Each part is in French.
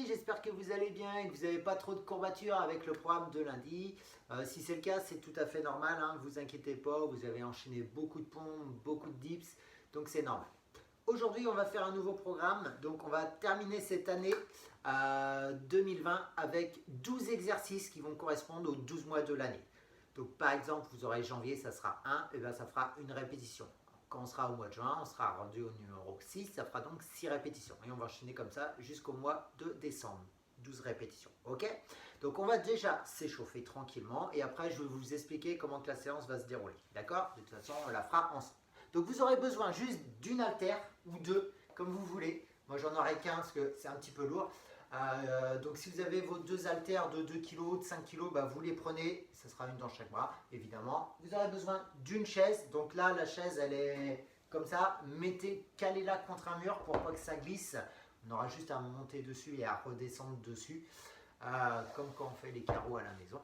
j'espère que vous allez bien et que vous n'avez pas trop de courbatures avec le programme de lundi. Si c'est le cas, c'est tout à fait normal, hein, ne vous inquiétez pas, vous avez enchaîné beaucoup de pompes, beaucoup de dips, donc c'est normal. Aujourd'hui, on va faire un nouveau programme, donc on va terminer cette année 2020 avec 12 exercices qui vont correspondre aux 12 mois de l'année. Donc par exemple, vous aurez janvier, ça sera 1, et bien ça fera une répétition. Quand on sera au mois de juin, on sera rendu au numéro 6, ça fera donc 6 répétitions. Et on va enchaîner comme ça jusqu'au mois de décembre. 12 répétitions, ok? Donc on va déjà s'échauffer tranquillement et après je vais vous expliquer comment que la séance va se dérouler, d'accord? De toute façon, on la fera ensemble. Donc vous aurez besoin juste d'une haltère ou deux, comme vous voulez. Moi j'en aurai qu'un parce que c'est un petit peu lourd. Donc si vous avez vos deux haltères de 2 kg, de 5 kg, bah, vous les prenez, ce sera une dans chaque bras, évidemment. Vous aurez besoin d'une chaise, donc là la chaise elle est comme ça, calez-la contre un mur pour pas que ça glisse. On aura juste à monter dessus et à redescendre dessus, comme quand on fait les carreaux à la maison.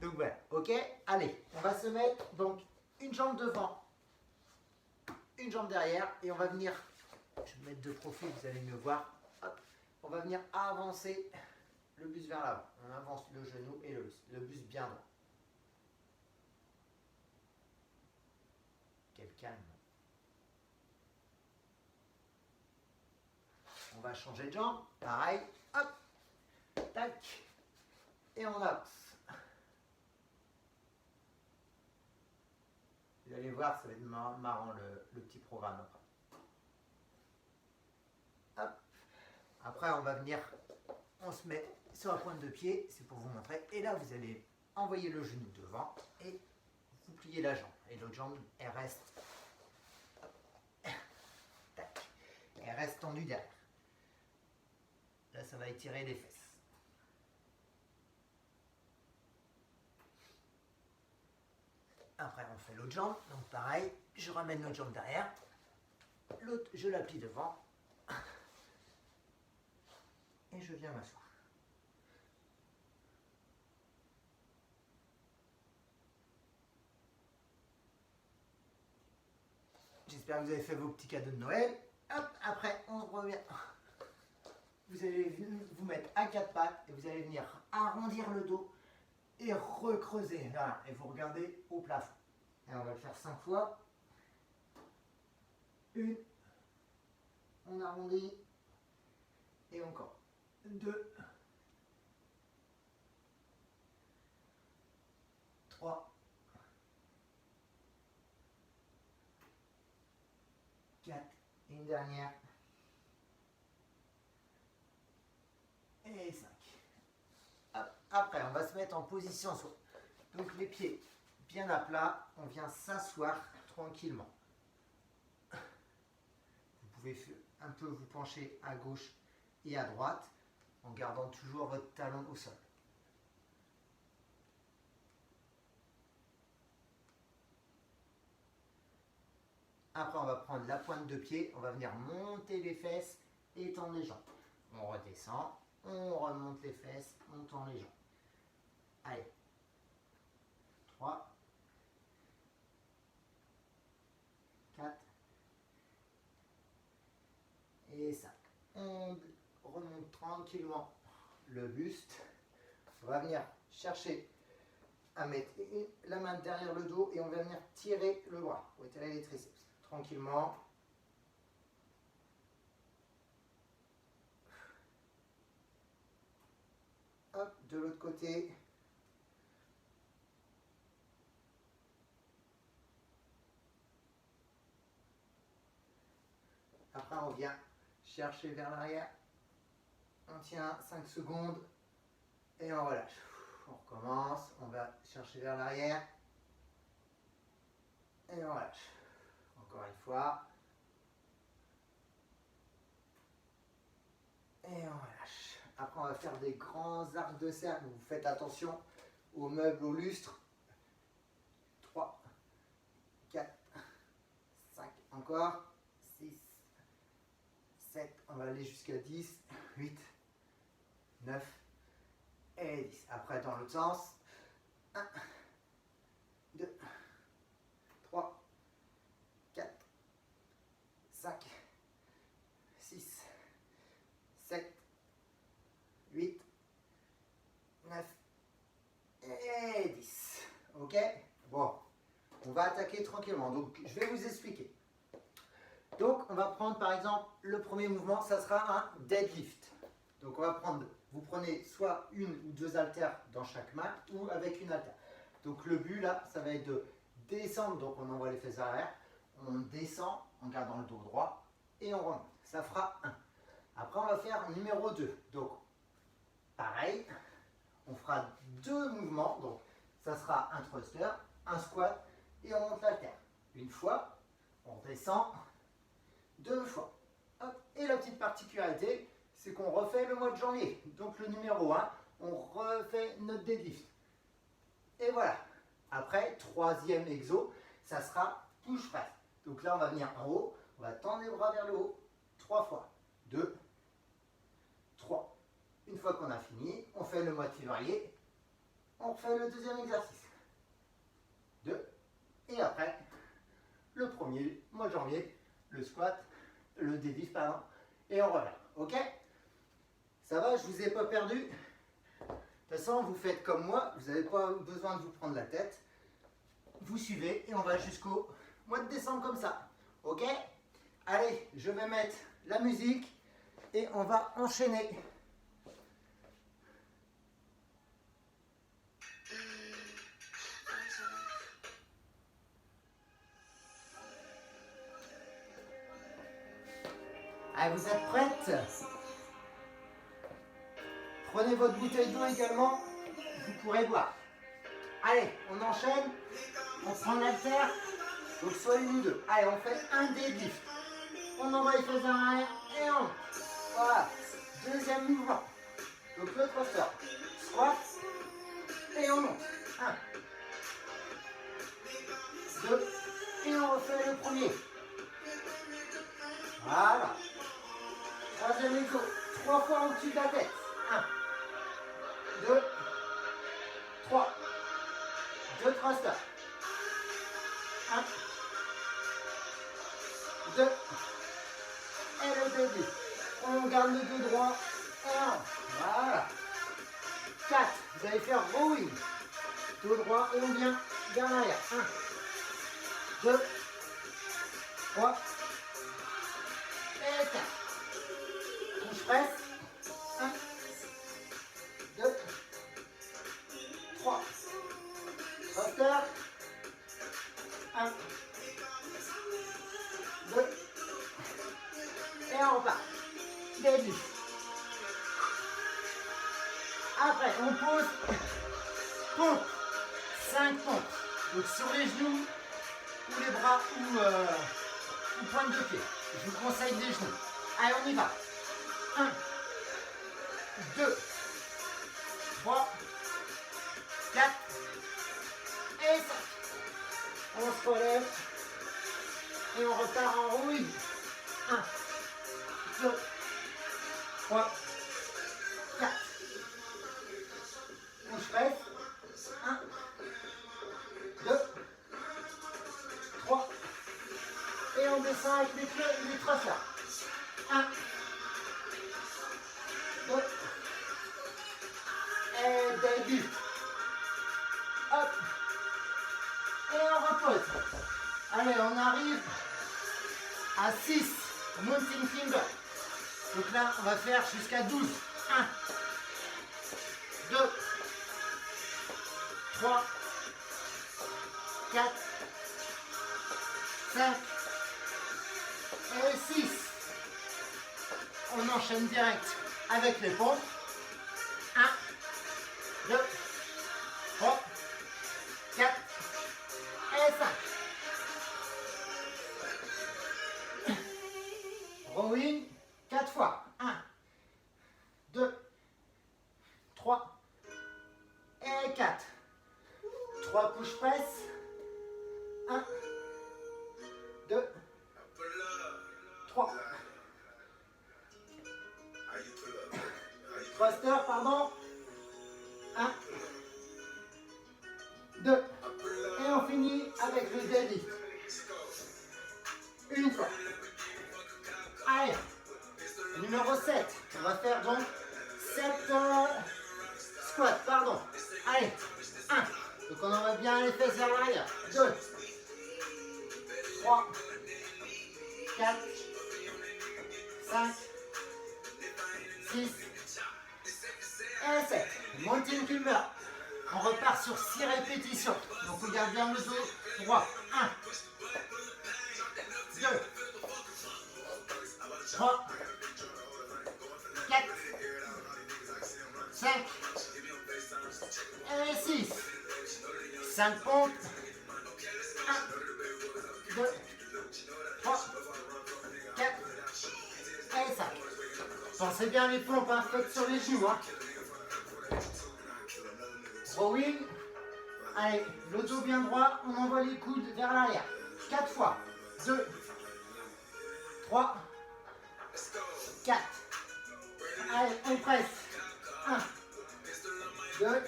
Donc voilà, ok, allez, on va se mettre donc une jambe devant, une jambe derrière et on va venir, je vais me mettre de profil, vous allez mieux voir. Hop. On va venir avancer le buste vers l'avant. On avance le genou et le buste bien droit. Quel calme. On va changer de jambe. Pareil. Hop. Tac. Et on avance. Vous allez voir, ça va être marrant le petit programme après. Hop. Après, on va venir, on se met sur la pointe de pied, c'est pour vous montrer. Et là, vous allez envoyer le genou devant et vous pliez la jambe. Et l'autre jambe, elle reste, tac, elle reste tendue derrière. Là, ça va étirer les fesses. Après, on fait l'autre jambe. Donc, pareil, je ramène l'autre jambe derrière. L'autre, je la plie devant. Et je viens m'asseoir. J'espère que vous avez fait vos petits cadeaux de Noël. Hop, après, on revient. Vous allez vous mettre à quatre pattes et vous allez venir arrondir le dos et recreuser. Voilà, et vous regardez au plafond. Et on va le faire 5 fois. Une. On arrondit. Et encore. 2. 3. 4. Et une dernière. Et 5. Hop. Après, on va se mettre en position sur. Donc les pieds bien à plat. On vient s'asseoir tranquillement. Vous pouvez un peu vous pencher à gauche et à droite en gardant toujours votre talon au sol. Après, on va prendre la pointe de pied, on va venir monter les fesses et tendre les jambes. On redescend, on remonte les fesses, on tend les jambes. Allez. 3, 4 et 5. On remonte tranquillement le buste. On va venir chercher à mettre la main derrière le dos et on va venir tirer le bras pour étirer les triceps. Tranquillement. Hop, de l'autre côté. Après, on vient chercher vers l'arrière. On tient 5 secondes et on relâche. On recommence. On va chercher vers l'arrière et on relâche. Encore une fois. Et on relâche. Après, on va faire des grands arcs de cercle. Vous faites attention aux meubles, au lustre. 3, 4, 5, encore. 6, 7, on va aller jusqu'à 10, 8, 9 et 10. Après, dans l'autre sens. 1, 2, 3, 4, 5, 6, 7, et tranquillement. Donc, je vais vous expliquer. Donc, on va prendre par exemple le premier mouvement, ça sera un deadlift. Donc, on va prendre, vous prenez soit une ou deux haltères dans chaque main ou avec une haltère. Donc, le but là, ça va être de descendre. Donc, on envoie les fesses arrière. On descend en gardant le dos droit et on remonte. Ça fera 1. Après, on va faire numéro 2. Donc, pareil, on fera 2 mouvements. Donc, ça sera un thruster, un squat et on monte l'haltère. Une fois, on descend 2 fois. Hop. Et la petite particularité, c'est qu'on refait le mois de janvier. Donc, le numéro 1, on refait notre deadlift. Et voilà. Après, troisième exo, ça sera push press. Donc là, on va venir en haut, on va tendre les bras vers le haut, 3 fois. 2, 3. Une fois qu'on a fini, on fait le mois de février, on refait le deuxième exercice. 2. Et après, le premier mois de janvier, le squat, le deadlift, pardon, et on revient. Ok? Ça va, je ne vous ai pas perdu? De toute façon, vous faites comme moi, vous n'avez pas besoin de vous prendre la tête. Vous suivez et on va jusqu'au mois de décembre comme ça. Ok? Allez, je vais mettre la musique et on va enchaîner. Allez, vous êtes prêtes? Prenez votre bouteille d'eau également, vous pourrez boire. Allez, on enchaîne, on prend l'haltère, donc soit une ou deux. Allez, on fait un deadlift. On envoie les fesses arrière et on. Voilà, deuxième mouvement. Donc le thruster, squat et on monte. 1, 2, et on refait le premier. Voilà. Troisième exo, 3 fois au-dessus de la tête. 1, 2, 3. 2 thrusters. 1, 2. Et le début. On garde le dos droit. Et 1. Voilà. 4. Vous allez faire rowing. Dos droit et on vient vers l'arrière. 1, 2, 3. Et 4. Push press. 1, 2, 3. Thruster. 1, 2. Et on repart. Début. Après, on pose. Pompe. 5 pompes. Donc sur les genoux, ou les bras, ou pointe de pied. Je vous conseille les genoux. Allez, on y va. 1, 2, 3, 4 et 5. On se relève et on repart en rowing. 1, 2, 3, 4. Push press. 1, 2, 3. Et on descend avec les thrusters. 1, 2. Et début. Hop. Et on repose. Allez, on arrive à 6. Mountain finger. Donc là, on va faire jusqu'à 12. 1, 2, 3, 4, 5 et 6. On enchaîne direct avec les pompes. 1, 2, 3, 4 et 5. Rowing 4 fois. 1, 2, 3 et 4. 3 push press. 1, 2, 3. Thruster, pardon. 1, 2. Et on finit avec le deadlift. Une fois. Allez. Numéro 7. On va faire donc 7 squats, pardon. Allez. 1. Donc on envoie bien les fesses vers l'arrière. 2, 6 et 7. Mountain climber. On repart sur 6 répétitions. Donc on garde bien le dos droit. 1, 2, 3, 4, 5 et 6. 5 pompes. 1, 2, 3, 4 et 5. Pensez bien les pompes, hein, faites sur les genoux. Hein. Rowing. Allez, le dos bien droit, on envoie les coudes vers l'arrière. 4 fois. 2, 3, 4. Allez, on presse. 1, 2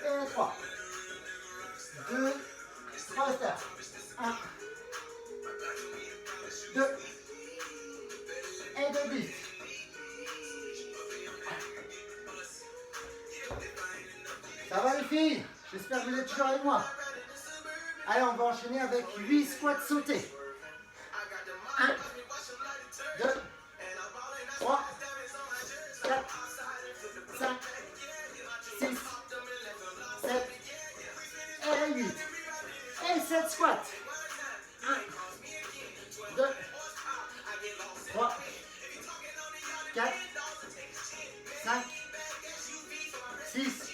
et 3. 2, thrusters. 1, 2 et 2 bis. Ça va les filles? J'espère que vous êtes toujours avec moi. Allez, on va enchaîner avec 8 squats sautés. 1, 2, 3, 4, 5, 6, 7 et 8. Et 7 squats. 1, 2, 3, 4, 5, 6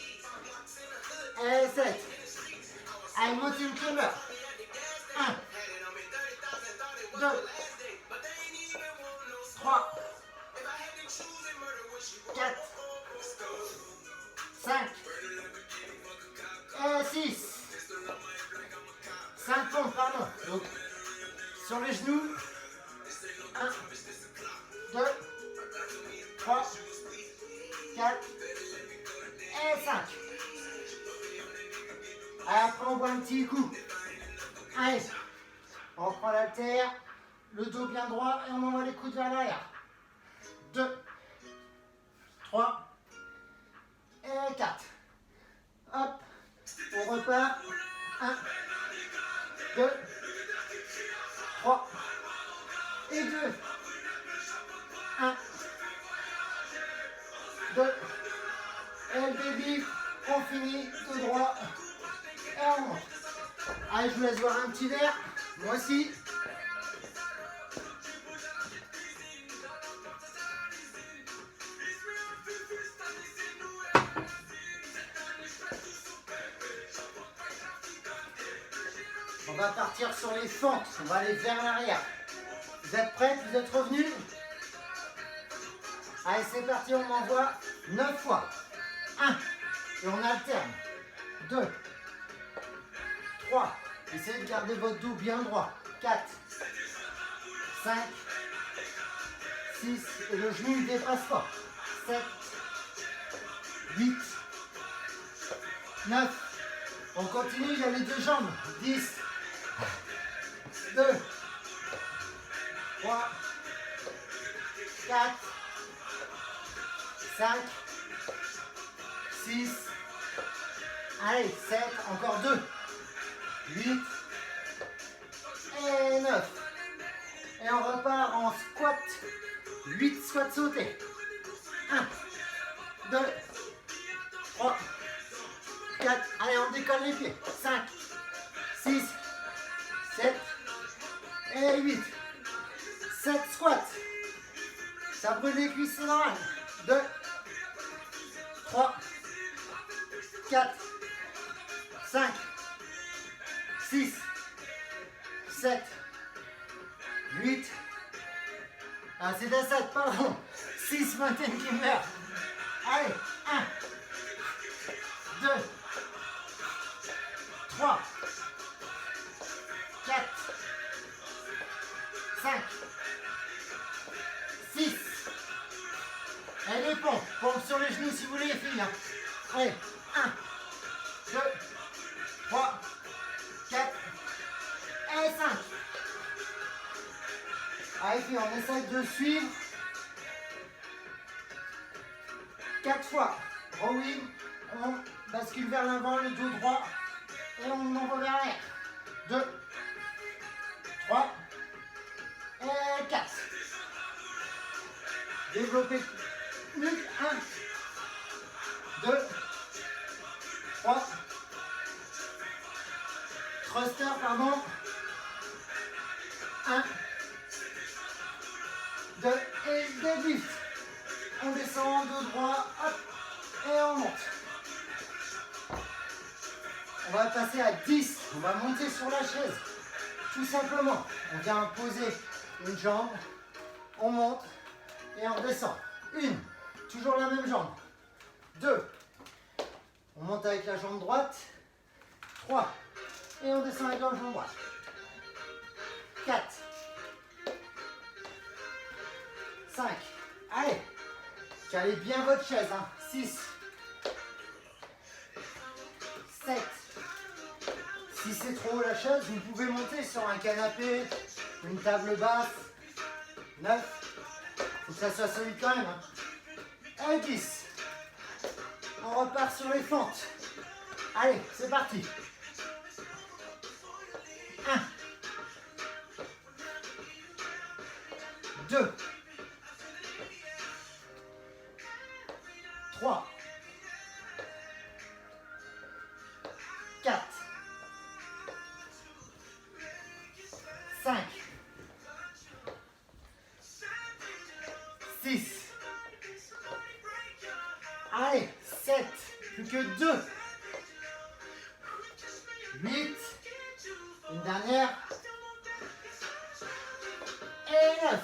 et 7. Allez, mountain climber. 1, 2, 3, 4, 5 et 6. 5 pompes, pardon. Donc, sur les genoux. 1, 2, 3, 4 et 5. Après, on boit un petit coup. Allez, on reprend l'haltère, le dos bien droit et on envoie les coudes vers l'arrière. 2, 3 et 4. Hop, on repart. 1, 2, 3 et 2. 1, 2 et le baby, on finit tout droit et on monte. Allez, je vous laisse boire un petit verre, moi aussi. On va partir sur les fentes, on va aller vers l'arrière. Vous êtes prêts? Vous êtes revenus? Allez, c'est parti, on m'envoie 9 fois. 1, et on alterne. 2, 3, essayez de garder votre dos bien droit. 4, 5, 6, et le genou ne dépasse pas. 7, 8, 9, on continue, il y a les deux jambes. 10, 2, 3, 4, 5, 6, allez, 7, encore 2, 8 et 9. Et on repart en squat, 8 squats sautés. 1, 2, 3, 4, allez, on décolle les pieds. 5, 6, 7 et 8. 7 squats. Ça brûle les cuisses, c'est normal. 2, 3, 4, 5, 6, 7, 8. Ah, c'est des 7, pardon. 6 mountain climber. Allez, 1, 2, 3, 4, 5, 6. Et les pompes. Pompes sur les genoux si vous voulez, les filles. Hein. Allez, 1, 2, 3, 4 et 5. Allez, puis on essaie de suivre 4 fois. Rowing, on bascule vers l'avant, le dos droit, et on envoie vers l'arrière. 2, 3 et 4. Développez nuque. 1, 2, 3. Thruster, pardon. 1, 2, et deadlift. On descend, dos droit, hop, et on monte. On va passer à 10. On va monter sur la chaise. Tout simplement. On vient poser une jambe. On monte et on redescend. 1. Toujours la même jambe. 2. On monte avec la jambe droite. 3. Et on descend avec la jambe droite. 4. 5. Allez. Calez bien votre chaise. 6. 7. Si c'est trop haut la chaise, vous pouvez monter sur un canapé, une table basse. 9. Faut que ça soit solide quand même. Et 10. On repart sur les fentes. Allez, c'est parti. 1. 2. 3. 4. 5. 6. Allez, 7. Plus que 2. 8. Une dernière. Et 9.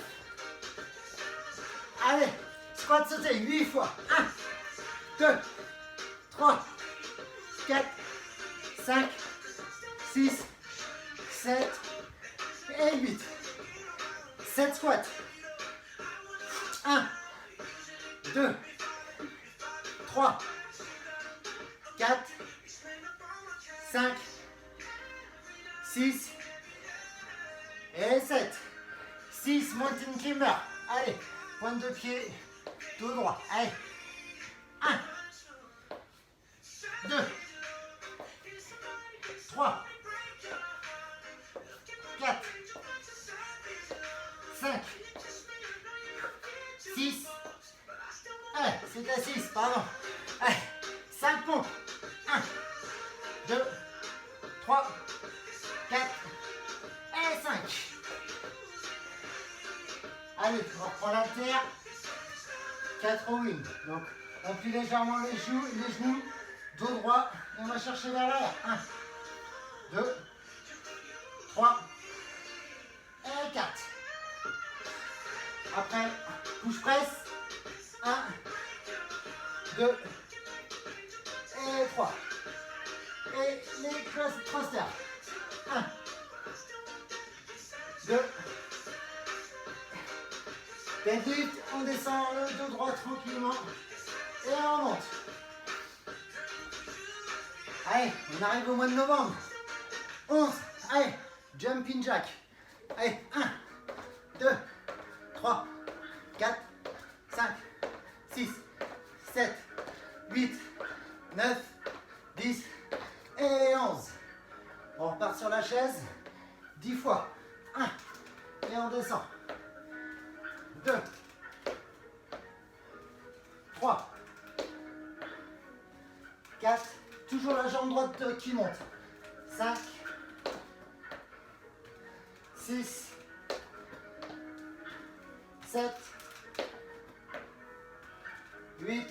Allez, squat sauté 8 fois. 1, 2, 3, 4, 5, 6, 7 et 8. 7 squats. 1, 2, 3, 4, 5, 6 et 7. 6 mountain climber. Allez, pointe de pied, dos droit. Allez. 1, 2, 3, 4, 5, 6. Allez, c'est à 6, pardon. Allez, 5 pompes. 1, 2, 3, 4 et 5. Allez, on reprend l'haltère. 4 rowing. Donc, on plie légèrement les genoux, dos droit, et on va chercher vers l'arrière. 1, 2, 3 et 4. Après, push press. 1, 2 et 3. Et les thrusters. 1, 2. Deadlift, on descend le dos droit tranquillement. Et on monte. Allez, on arrive au mois de novembre. 11. Allez, jumping jack. Allez, 1, 2, 3, 4, 5, 6, 7, 8, 9, 10 et 11. On repart sur la chaise. 10 fois. 1. Et on descend. 2. 3. 4. Toujours la jambe droite qui monte. 5. 6. 7. 8.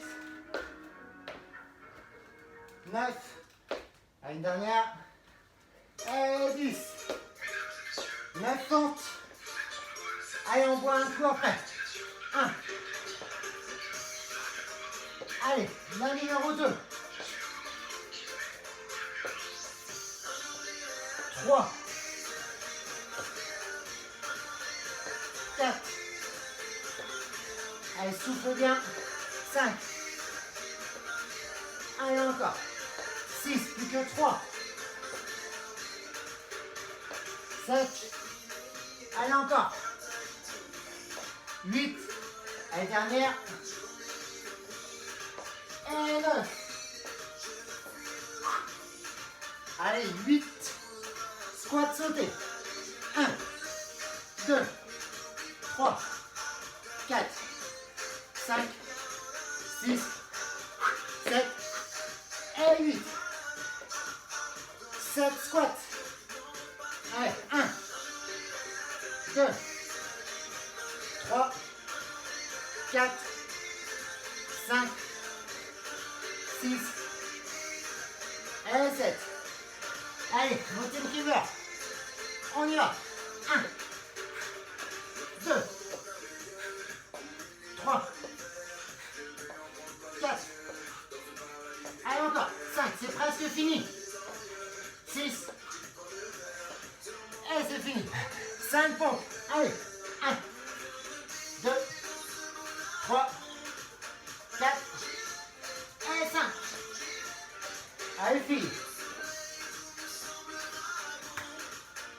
9. À une dernière. Et 10. 9 fentes. Allez, on boit un coup après. 1. Allez, la numéro 2. 3. 4. Allez, souffle bien. 5. Allez, encore. 6, plus que 3. 7. Allez, encore. 8. Allez, dernière. Et 9. Allez, 8. Squat sauté. 1, 2, 3, 4, 5, 6, 7 et 8. 7 squats. Allez, 1, 2, 3, 4, 5, 6 et 7. Allez, mountain climber. On y va. 1, 2, 3, 4. Allez, encore. 5, c'est presque fini. 6. Et c'est fini. 5 pompes. Allez. 1, 2, 3, 4 et 5. Allez, filles.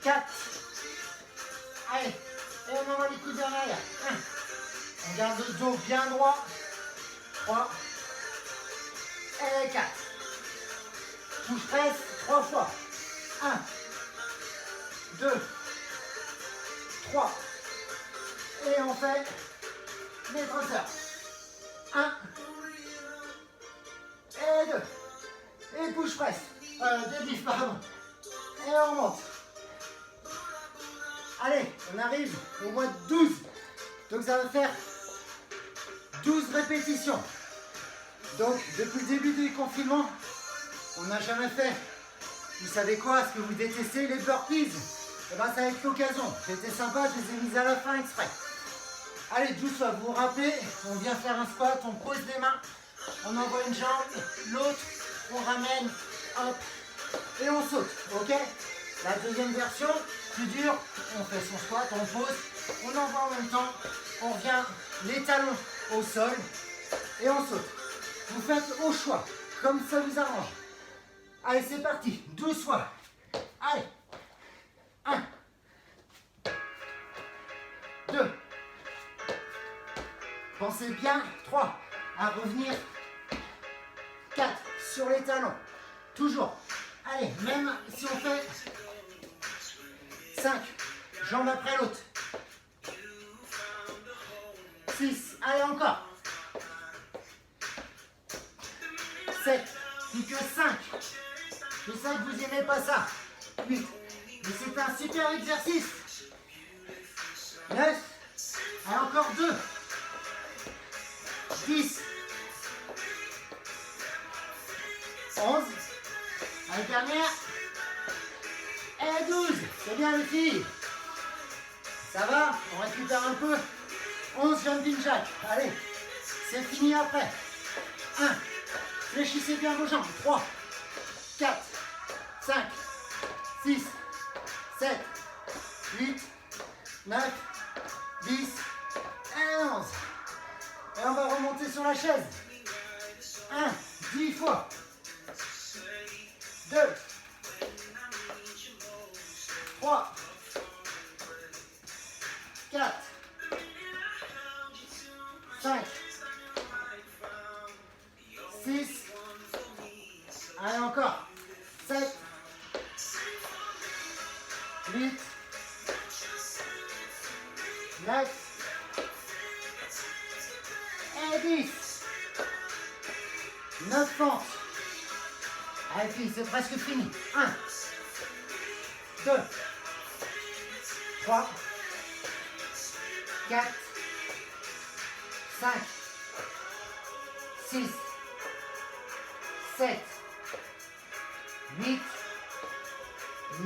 4. Allez. Et on envoie les coudes vers l'arrière. 1. On garde le dos bien droit. 3. Et 4. Touche presse 3 fois. 1, 2, 3. Et on fait les trotteurs. 1 et 2. Et push press. Deadlift, pardon. Et on remonte. Allez, on arrive au mois de 12. Donc ça va faire 12 répétitions. Donc depuis le début du confinement, on n'a jamais fait. Vous savez quoi? Ce que vous détestez, les burpees. Et ben ça va être l'occasion. C'était sympa, je les ai mis à la fin exprès. Allez, 12 fois, vous vous rappelez, on vient faire un squat, on pose les mains, on envoie une jambe, l'autre, on ramène, hop, et on saute, ok? La deuxième version, plus dure, on fait son squat, on pose, on envoie en même temps, on revient les talons au sol, et on saute. Vous faites au choix, comme ça vous arrange. Allez, c'est parti, 12 fois. Allez, 1, 2, pensez bien, 3, à revenir, 4, sur les talons, toujours. Allez, même si on fait 5, jambe après l'autre, 6, allez encore, 7, plus que 5, je sais que vous n'aimez pas ça, 8, mais c'est un super exercice, 9, allez encore 2, 10, 11, allez dernière, et 12, c'est bien les filles, ça va, on récupère un peu, 11 jumping jack, allez, c'est fini après, 1, fléchissez bien vos jambes, 3, 4, 5, 6, 7, 8, 9, 10 et 11. Et on va remonter sur la chaise. 1, 10 fois. 2, 3, 4, 5, 6, allez encore, 7, 8, 9 et 10. 9 pentes. Allez filles, c'est presque fini. 1, 2, 3, 4, 5, 6, 7, 8,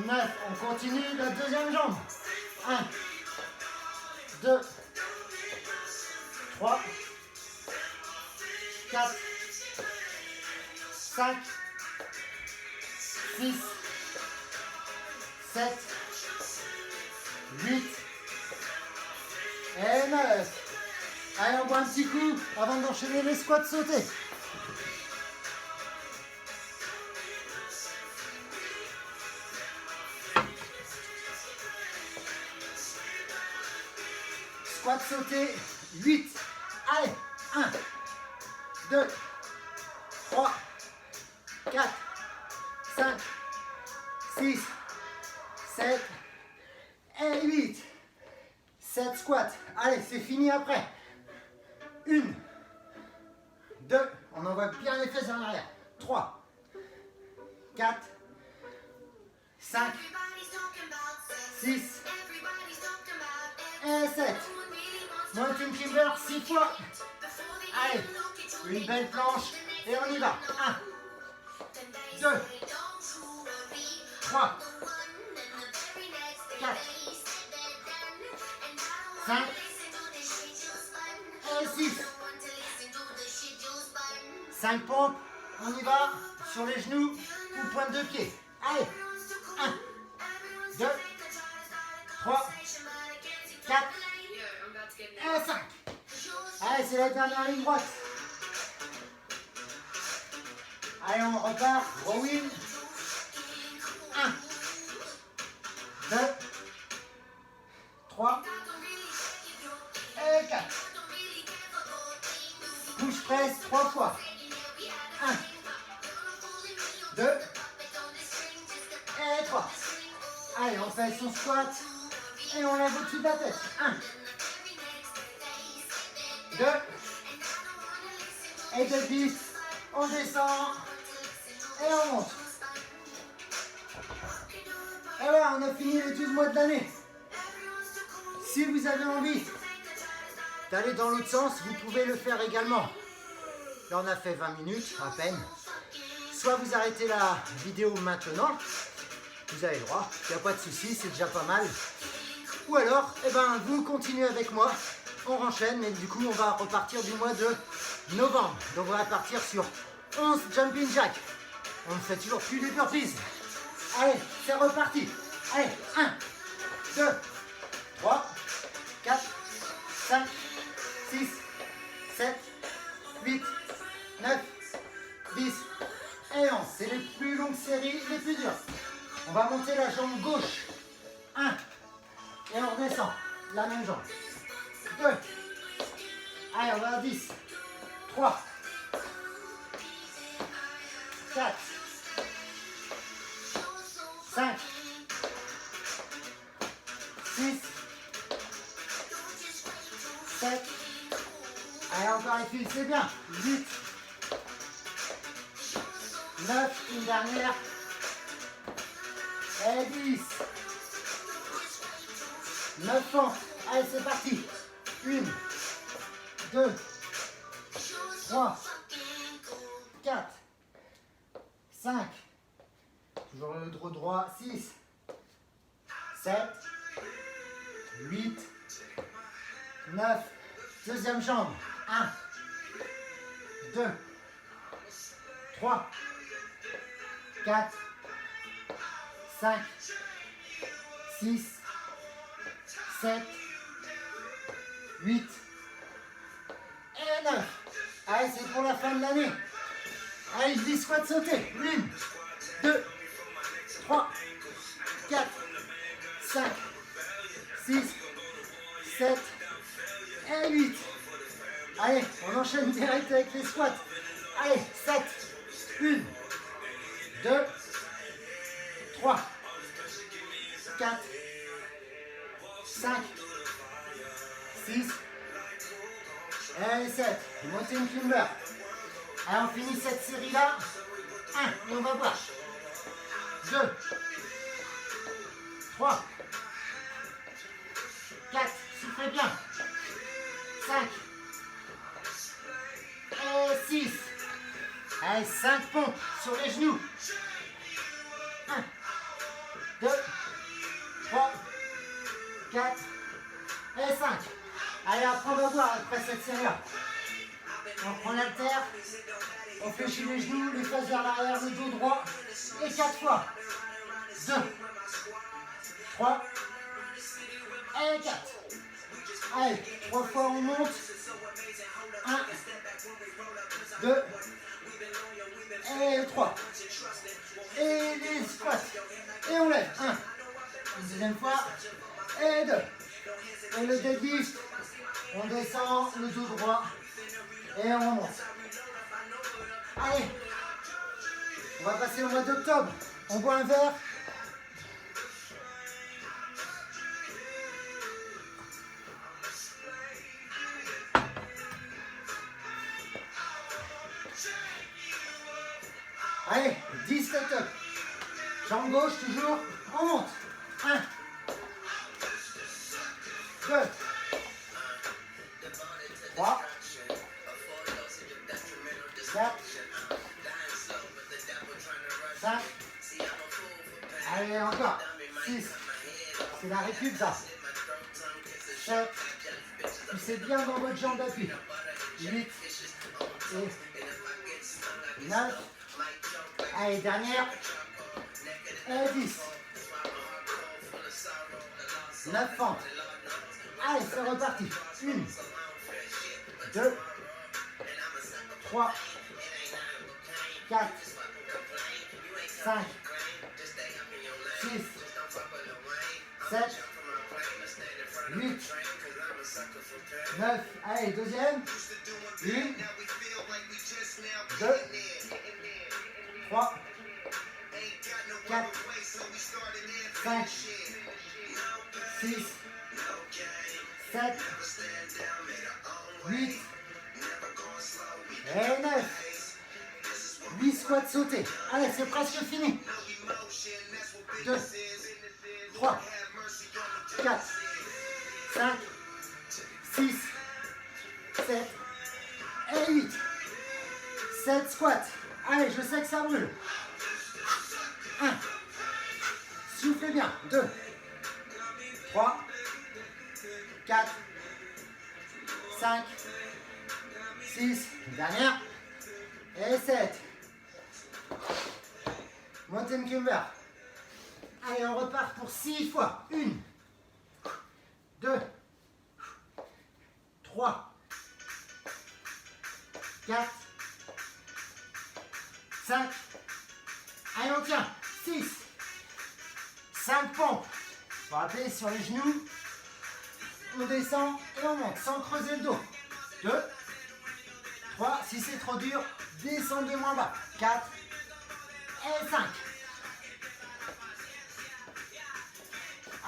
9. On continue la deuxième jambe. 1, 2, 3, 4, 5, 6, 7, 8 et 9. Allez, on boit un petit coup avant d'enchaîner les squats sautés. Squat sauté, 8. Allez, 1, 2, 3, 4, 5, 6, 7 et 8. 7 squats. Allez, c'est fini après. 1, On envoie bien les fesses en arrière. 3, 4, 5, 6 et 7. Mountain Climber 6 fois. Allez, une belle planche et on y va. 1, 2, 3, 4, 5 et 6. 5 pompes, on y va sur les genoux ou pointe de pied. Allez, 1, 2, 3, 4 et 5. Allez, c'est la dernière ligne droite. Allez, on repart. Rowing. 1, 2, 3 et 4. Push press 3 fois. 1, 2 et 3. Allez, on fait son squat et on lève au-dessus de la tête. 1, 2 et 2 10. On descend et on monte. Et voilà, on a fini les 12 mois de l'année. Si vous avez envie d'aller dans l'autre sens, vous pouvez le faire également. Là, on a fait 20 minutes à peine. Soit vous arrêtez la vidéo maintenant, vous avez le droit, il n'y a pas de souci, c'est déjà pas mal. Ou alors, vous continuez avec moi, on enchaîne, mais du coup, on va repartir du mois de novembre. Donc, on va partir sur 11 jumping jack. On ne fait toujours plus les burpees. Allez, c'est reparti. Allez, 1, 2, 3, 4, 5, 6, 7, 8, 9, 10 et 11. C'est les plus longues séries, les plus dures. On va monter la jambe gauche. 1. Et on redescend. La même jambe. 2. Allez, on va à 10. 3. 4. 5. 6. 7. Allez, encore une file, c'est bien. 8. 9, une dernière. Et 10. 9 pompes. Allez, c'est parti. 1, 2, 3, 4, 5. Toujours le dos droit. 6, 7, 8, 9. Deuxième jambe. 1, 2, 3, 4, 5, 6, 7, 8 et 9. Allez, c'est pour la fin de l'année. Allez, je dis squat sauté. 1, 2, 3, 4, 5, 6, 7 et 8. Allez, on enchaîne direct avec les squats. Allez, 7, 1, 2, 3, 4, 5, 6 et 7. Mountain Climber. Allez, on finit cette série-là. 1, et on va voir. 2, 3, 4, soufflez bien. 5 et 6. Allez, 5 pompes sur les genoux. 1, 2, 3, 4 et 5. Allez, après on va voir après cette série-là. On prend l'haltère, on fléchit les genoux, les fesses vers l'arrière, le dos droit. Et 4 fois. 2, 3 et 4. Allez, 3 fois on monte. 1, 2 et 3. Et les squats. Et on lève. 1. Une deuxième fois. Et 2. Et le deadlift. On descend le dos droit. Et on monte. Allez. On va passer au mois d'octobre. On boit un verre. Allez, 10 setups. Jambe gauche toujours. On monte. 1, 2, 3, 4, 5. Allez, encore. 6. C'est la récup, ça. 7. Poussez bien dans votre jambe d'appui. 8. Et 9. Allez, dernière. Et 10. 9 fentes. Allez, c'est reparti. 1, 2, 3, 4, 5, 6, 7, 8, 9. Allez, deuxième. 1, 2, 3, 4, 5, 6, 7, 8 et 9. 8 squats sautés. Allez, c'est presque fini. 2, 3, 4, 5, 6, 7 et 8. 7 squats. Allez, je sais que ça brûle. 1. Soufflez bien. 2, 3, 4, 5, 6, dernière, et 7. Mountain Climber. Allez, on repart pour 6 fois. 1, 2, 3, 4, 5. Allez, on tient. 6, 5 pompes. Faut appuyer sur les genoux. On descend et on monte sans creuser le dos. 2, 3, si c'est trop dur, descendez moins bas. 4 et 5.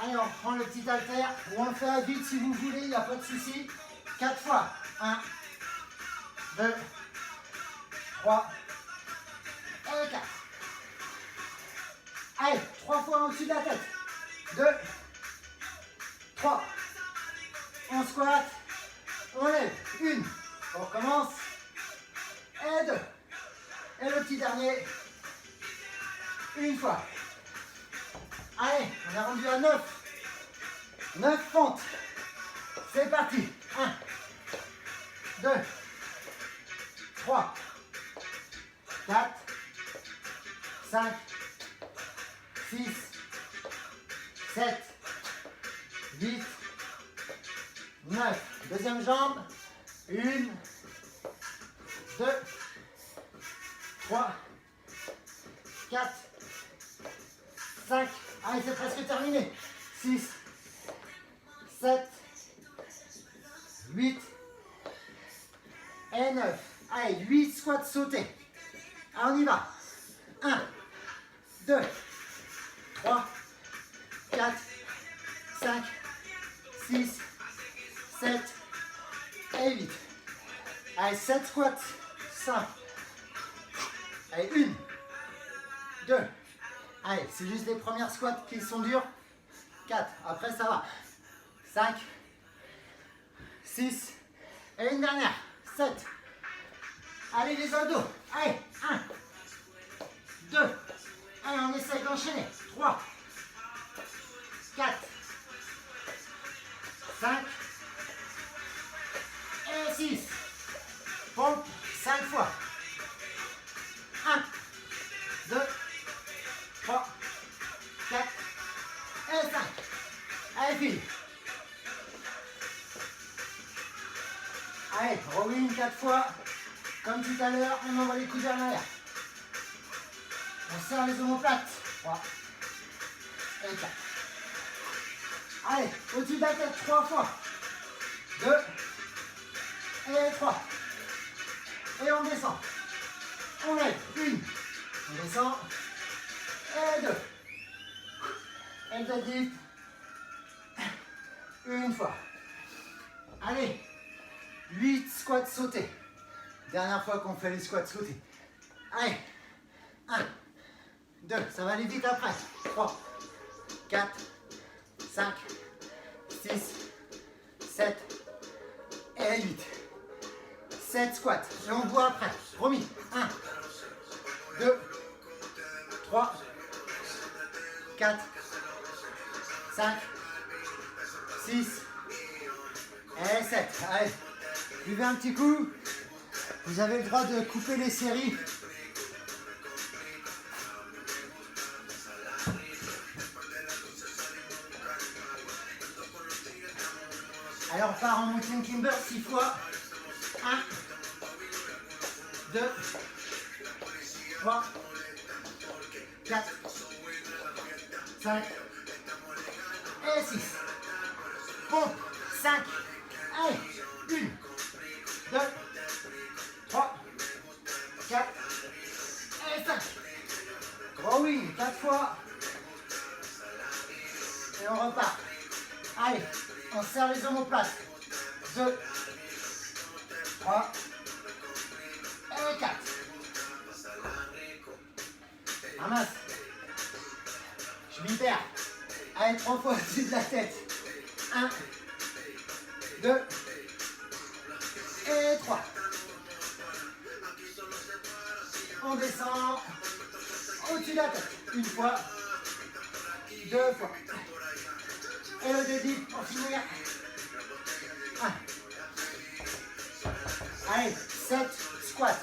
Allez, on reprend le petit haltère ou on le fait à vide si vous voulez, il n'y a pas de souci. 4 fois. 1, 2, 3 et 4. Allez, 3 fois au-dessus de la tête. 2, 3. On squatte. On lève. 1. On recommence. Et 2. Et le petit dernier. Une fois. Allez, on est rendu à 9. 9 fentes. C'est parti. 1, 2, 3, 4, 5, 6, 7, 8, 9. Deuxième jambe. 1, 2, 3, 4, 5. Allez, c'est presque terminé. 6, 7, 8 et 9. Allez, 8 squats sautés. Allez, on y va. 1, 2, 3, 4, 5, 6, 7 et 8. Allez, 7 squats simples. Allez, 1, 2. Allez, c'est juste les premières squats qui sont dures. 4, après ça va. 5, 6, et une dernière. 7. Allez, les abdos. Allez, 1, 2. Allez, on essaie d'enchaîner. 3, 4, 5 et 6. Pompe 5 fois. 1, 2, 3, 4 et 5. Allez, file. Allez, rowing 4 fois. Comme tout à l'heure, on envoie les coudes vers l'arrière. On serre les omoplates. 3 et 4. Allez, au-dessus de la tête 3 fois. 2 et 3. Et on descend. On lève. 1. On descend. Et 2. Et le dip. Une fois. Allez. 8 squats sautés. Dernière fois qu'on fait les squats sautés. Allez. 1, 2, ça va aller vite après. 3, 4, 5, 6, 7 et 8. 7 squats. Et on voit après. Promis. 1, 2, 3, 4, 5, 6 et 7. Allez, buvez un petit coup. Vous avez le droit de couper les séries. Alors on part en mountain climber 6 fois. 1, 2, 3, 4, 5 et 6. Pompe. 5. Allez. 1, 2, 3, 4 et 5. Rowing 4 fois. Et on repart. Allez, on serre les omoplates. 2, 3 et 4. Ramasse. Je m'y perds. Allez, 3 fois au-dessus de la tête. 1, 2 et 3. On descend au-dessus de la tête. Une fois, 2 fois. Et le deadlift pour finir. 1. Allez, 7 squats.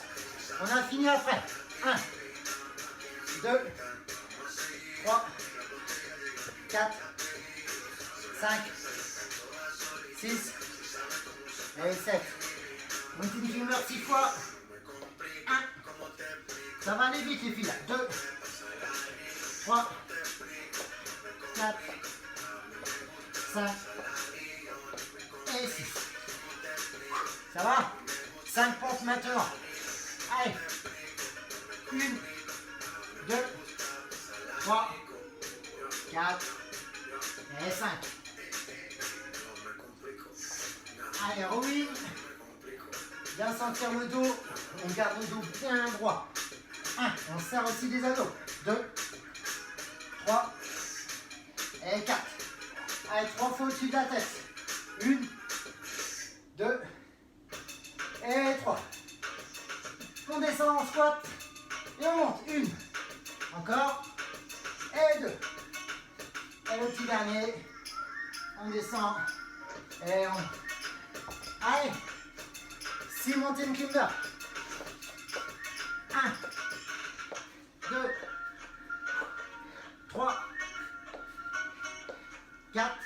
On a fini après. 1, 2, 3, 4, 5, 6 et 7. Mountain climber 6 fois. 1. Ça va aller vite les filles. 2, 3, 4, 5 et 6. Ça va? 5 pompes maintenant. Allez. 1, 2, 3, 4 et 5. Allez, rowing. Bien sentir le dos. On garde le dos bien droit. 1. On serre aussi des anneaux. 2, 3 et 4. Allez, 3 fois au-dessus de la tête. 1, 2 et 3. On descend en squat et on monte. 1. Encore. Et 2. Et le petit dernier. On descend et on... Allez. 6 mountain climber. 1, 2, 3, 4,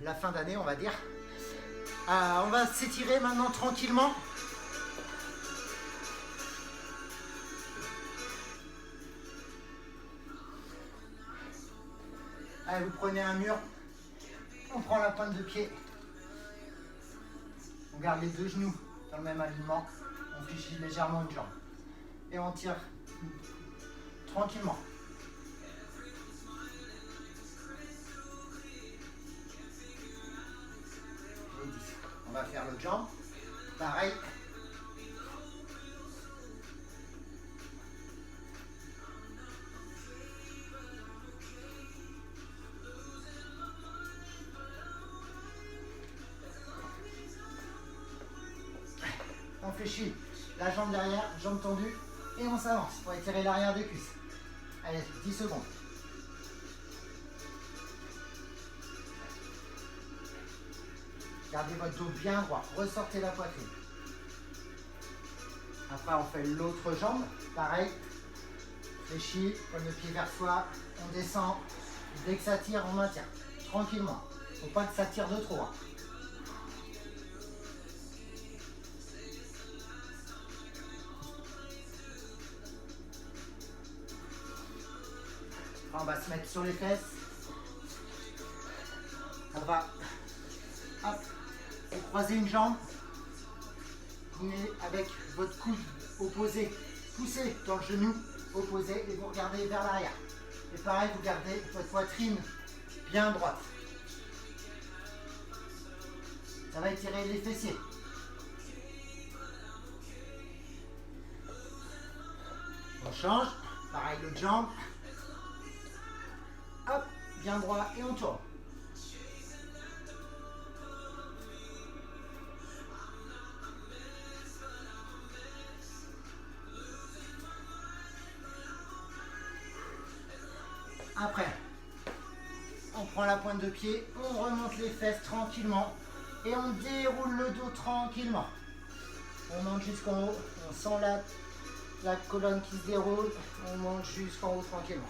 la fin d'année, on va dire. On va s'étirer maintenant tranquillement. Allez, vous prenez un mur, on prend la pointe de pied, on garde les deux genoux dans le même alignement, on fléchit légèrement une jambe et on tire tranquillement. Et 10. On va faire l'autre jambe, pareil. On fléchit la jambe derrière, jambe tendue, et on s'avance pour étirer l'arrière des cuisses. Allez, 10 secondes. Gardez votre dos bien droit, ressortez la poitrine. Après, on fait l'autre jambe, pareil. Fléchis, pointe de pied vers soi, on descend. Dès que ça tire, on maintient. Tranquillement. Il ne faut pas que ça tire de trop. Hein. On va se mettre sur les fesses. On va croiser une jambe. Vous venez avec votre coude opposé, poussez dans le genou opposé et vous regardez vers l'arrière. Et pareil, vous gardez votre poitrine bien droite. Ça va étirer les fessiers. On change. Pareil, l'autre jambe. Hop, bien droit et on tourne. Après, on prend la pointe de pied, on remonte les fesses tranquillement et on déroule le dos tranquillement. On monte jusqu'en haut, on sent la colonne qui se déroule, on monte jusqu'en haut tranquillement.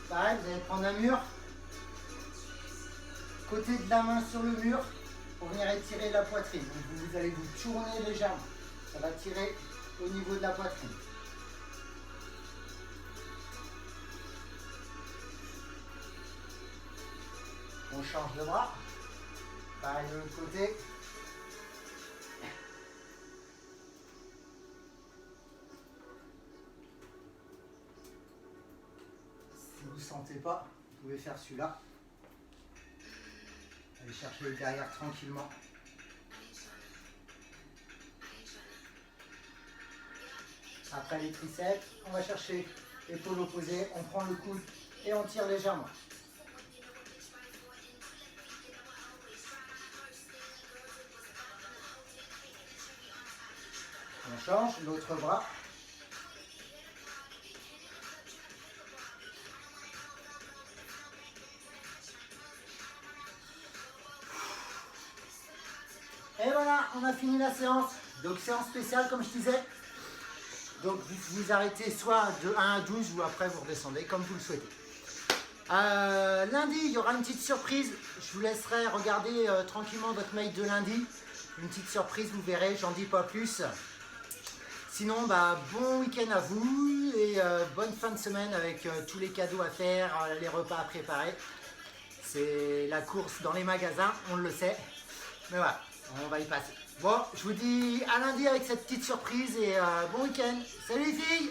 Pareil, vous allez prendre un mur, côté de la main sur le mur, pour venir étirer la poitrine. Donc vous allez vous tourner légèrement, ça va tirer au niveau de la poitrine. On change de bras, pareil de l'autre côté. Si vous ne sentez pas, vous pouvez faire celui-là. Allez chercher le derrière tranquillement. Après les triceps, on va chercher l'épaule opposée, on prend le coude et on tire légèrement. On change, l'autre bras. Et voilà, on a fini la séance. Donc séance spéciale comme je disais. Donc vous arrêtez soit de 1 à 12 ou après vous redescendez comme vous le souhaitez. Lundi, il y aura une petite surprise. Je vous laisserai regarder tranquillement votre mail de lundi. Une petite surprise, vous verrez, j'en dis pas plus. Sinon, bon week-end à vous et bonne fin de semaine avec tous les cadeaux à faire, les repas à préparer. C'est la course dans les magasins, on le sait. Mais voilà, on va y passer. Bon, je vous dis à lundi avec cette petite surprise et bon week-end. Salut les filles!